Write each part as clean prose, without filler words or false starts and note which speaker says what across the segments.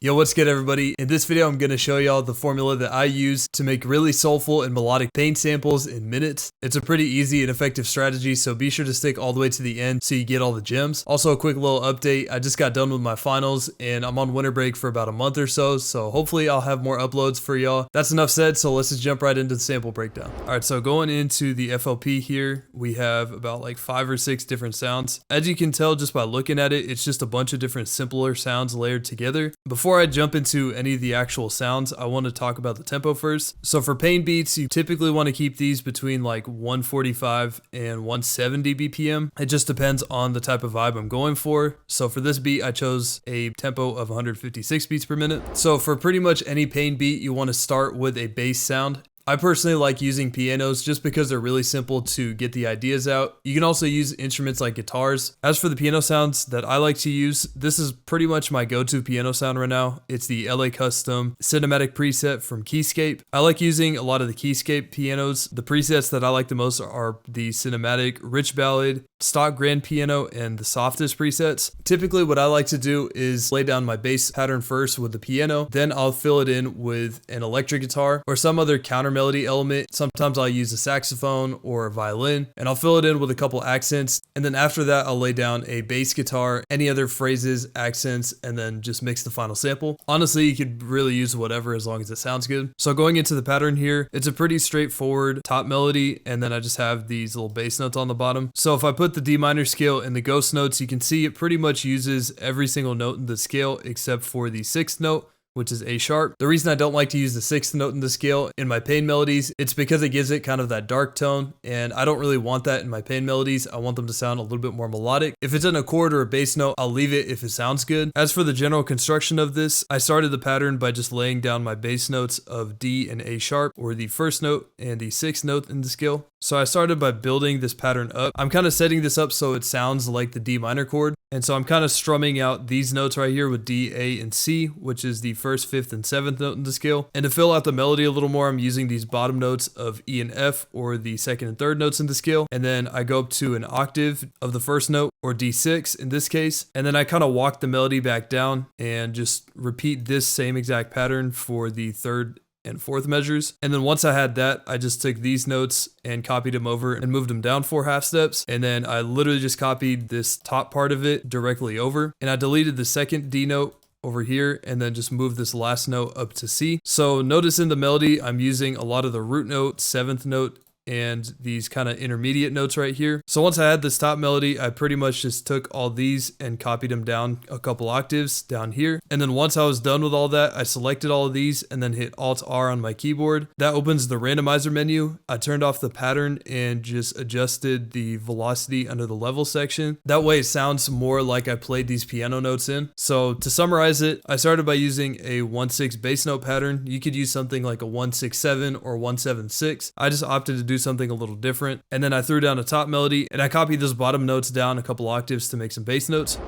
Speaker 1: Yo, what's good everybody? In this video, I'm going to show y'all the formula that I use to make really soulful and melodic pain samples in minutes. It's a pretty easy and effective strategy, so be sure to stick all the way to the end so you get all the gems. Also, a quick little update. I just got done with my finals and I'm on winter break for about a month or so hopefully I'll have more uploads for y'all. That's enough said, so let's just jump right into the sample breakdown. Alright, so going into the FLP here, we have about like 5 or 6 different sounds. As you can tell just by looking at it, it's just a bunch of different simpler sounds layered together. Before I jump into any of the actual sounds, I want to talk about the tempo first. So for pain beats, you typically want to keep these between like 145 and 170 BPM. It just depends on the type of vibe I'm going for. So for this beat, I chose a tempo of 156 beats per minute. So for pretty much any pain beat, you want to start with a bass sound. I personally like using pianos just because they're really simple to get the ideas out. You can also use instruments like guitars. As for the piano sounds that I like to use, this is pretty much my go-to piano sound right now. It's the LA Custom Cinematic preset from Keyscape. I like using a lot of the Keyscape pianos. The presets that I like the most are the Cinematic, Rich Ballad, Stock Grand Piano, and the Softest presets. Typically what I like to do is lay down my bass pattern first with the piano, then I'll fill it in with an electric guitar or some other counter melody element. Sometimes I'll use a saxophone or a violin, and I'll fill it in with a couple accents, and then after that I'll lay down a bass guitar, any other phrases, accents, and then just mix the final sample. Honestly, you could really use whatever as long as it sounds good. So going into the pattern here, it's a pretty straightforward top melody, and then I just have these little bass notes on the bottom. So if I put the D minor scale in the ghost notes, you can see it pretty much uses every single note in the scale except for the 6th note, which is A sharp. The reason I don't like to use the 6th note in the scale in my pain melodies, it's because it gives it kind of that dark tone, and I don't really want that in my pain melodies. I want them to sound a little bit more melodic. If it's in a chord or a bass note, I'll leave it if it sounds good. As for the general construction of this, I started the pattern by just laying down my bass notes of D and A sharp, or the 1st note and the 6th note in the scale. So I started by building this pattern up. I'm kind of setting this up so it sounds like the D minor chord. And so I'm kind of strumming out these notes right here with D, A, and C, which is the 1st, 5th, and 7th note in the scale. And to fill out the melody a little more, I'm using these bottom notes of E and F, or the 2nd and 3rd notes in the scale. And then I go up to an octave of the 1st note, or D6 in this case. And then I kind of walk the melody back down and just repeat this same exact pattern for the 3rd and 4th measures. And then once I had that, I just took these notes and copied them over and moved them down 4 half steps. And then I literally just copied this top part of it directly over. And I deleted the 2nd D note over here and then just moved this last note up to C. So notice in the melody, I'm using a lot of the root note, 7th note, and these kind of intermediate notes right here. So once I had this top melody, I pretty much just took all these and copied them down a couple octaves down here. And then once I was done with all that, I selected all of these and then hit Alt-R on my keyboard. That opens the randomizer menu. I turned off the pattern and just adjusted the velocity under the level section. That way it sounds more like I played these piano notes in. So to summarize it, I started by using a 1/6 bass note pattern. You could use something like a 1/6/7 or 1/7/6. I just opted to do something a little different, and then I threw down a top melody and I copied those bottom notes down a couple octaves to make some bass notes.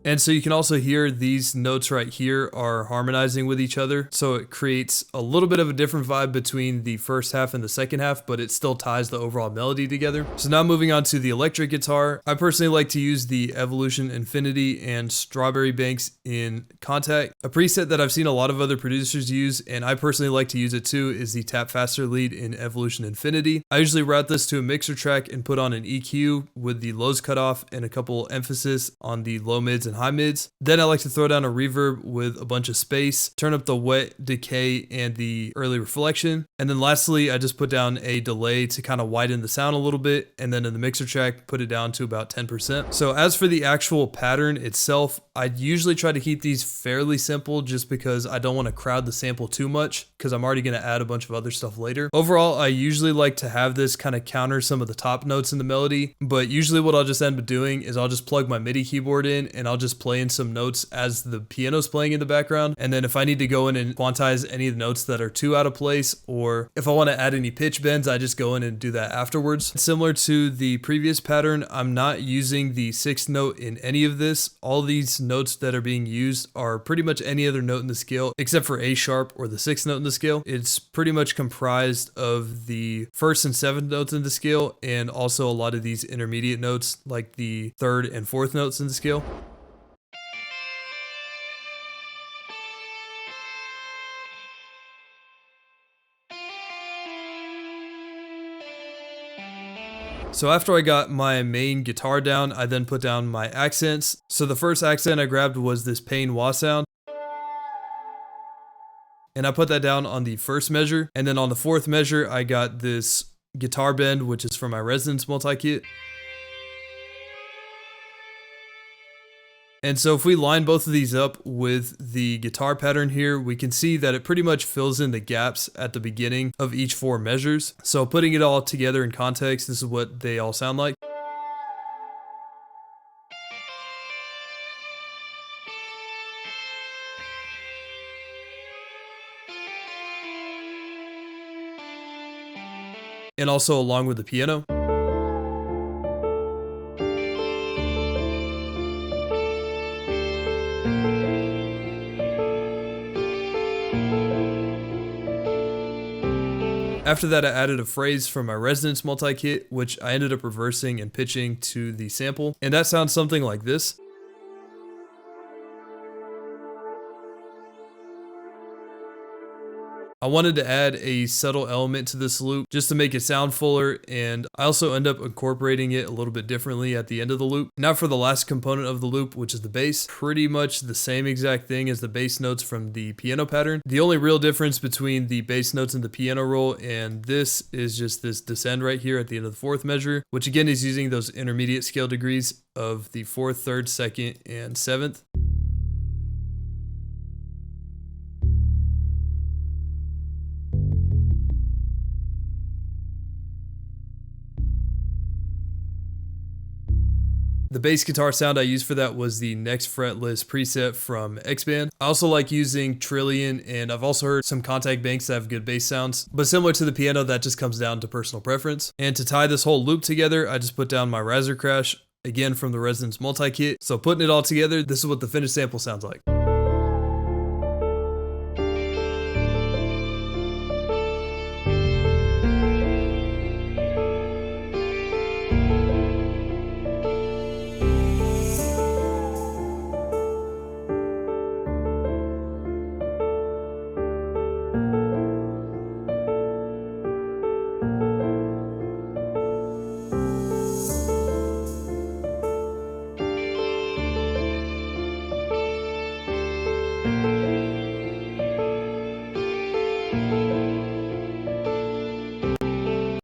Speaker 1: And so you can also hear these notes right here are harmonizing with each other. So it creates a little bit of a different vibe between the 1st half and the 2nd half, but it still ties the overall melody together. So now moving on to the electric guitar, I personally like to use the Evolution Infinity and Strawberry Banks in Contact. A preset that I've seen a lot of other producers use, and I personally like to use it too, is the Tap Faster lead in Evolution Infinity. I usually route this to a mixer track and put on an EQ with the lows cut off and a couple emphasis on the low mids and high mids. Then I like to throw down a reverb with a bunch of space, turn up the wet, decay, and the early reflection. And then lastly, I just put down a delay to kind of widen the sound a little bit. And then in the mixer track, put it down to about 10%. So as for the actual pattern itself, I usually try to keep these fairly simple just because I don't want to crowd the sample too much because I'm already going to add a bunch of other stuff later. Overall, I usually like to have this kind of counter some of the top notes in the melody, but usually what I'll just end up doing is I'll just plug my MIDI keyboard in and I'll just just play in some notes as the piano's playing in the background. And then if I need to go in and quantize any of the notes that are too out of place, or if I want to add any pitch bends, I just go in and do that afterwards. Similar to the previous pattern, I'm not using the sixth note in any of this. All these notes that are being used are pretty much any other note in the scale except for A sharp or the sixth note in the scale. It's pretty much comprised of the first and seventh notes in the scale, and also a lot of these intermediate notes like the third and fourth notes in the scale. So after I got my main guitar down, I then put down my accents. So the first accent I grabbed was this pain wah sound. And I put that down on the first measure. And then on the fourth measure, I got this guitar bend, which is from my resonance multi-kit. And so if we line both of these up with the guitar pattern here, we can see that it pretty much fills in the gaps at the beginning of each four measures. So putting it all together in context, this is what they all sound like. And also along with the piano. After that, I added a phrase from my resonance multi-kit, which I ended up reversing and pitching to the sample. And that sounds something like this. I wanted to add a subtle element to this loop just to make it sound fuller, and I also end up incorporating it a little bit differently at the end of the loop. Now for the last component of the loop, which is the bass, pretty much the same exact thing as the bass notes from the piano pattern. The only real difference between the bass notes in the piano roll and this is just this descend right here at the end of the fourth measure, which again is using those intermediate scale degrees of the fourth, third, second, and seventh. The bass guitar sound I used for that was the next fretless preset from X-Band. I also like using Trillion, and I've also heard some contact banks that have good bass sounds, but similar to the piano, that just comes down to personal preference. And to tie this whole loop together, I just put down my riser crash, again from the Resonance multi-kit. So putting it all together, this is what the finished sample sounds like.